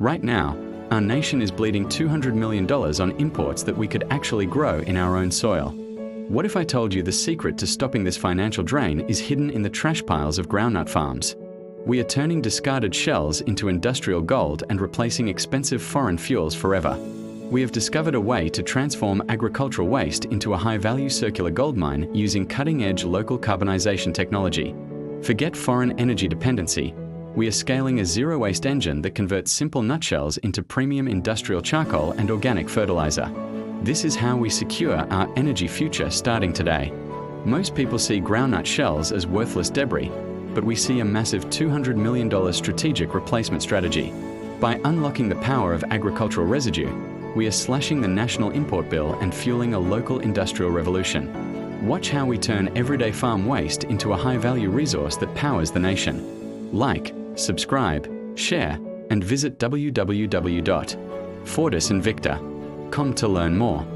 Right now, our nation is bleeding $200 million on imports that we could actually grow in our own soil. What if I told you the secret to stopping this financial drain is hidden in the trash piles of groundnut farms? We are turning discarded shells into industrial gold and replacing expensive foreign fuels forever. We have discovered a way to transform agricultural waste into a high-value circular gold mine using cutting-edge local carbonization technology. Forget foreign energy dependency. We are scaling a zero-waste engine that converts simple nutshells into premium industrial charcoal and organic fertilizer. This is how we secure our energy future starting today. Most people see groundnut shells as worthless debris, but we see a massive $200 million strategic replacement strategy. By unlocking the power of agricultural residue, we are slashing the national import bill and fueling a local industrial revolution. Watch how we turn everyday farm waste into a high-value resource that powers the nation. Like, subscribe, share, and visit www.fortisinvicta.com to learn more.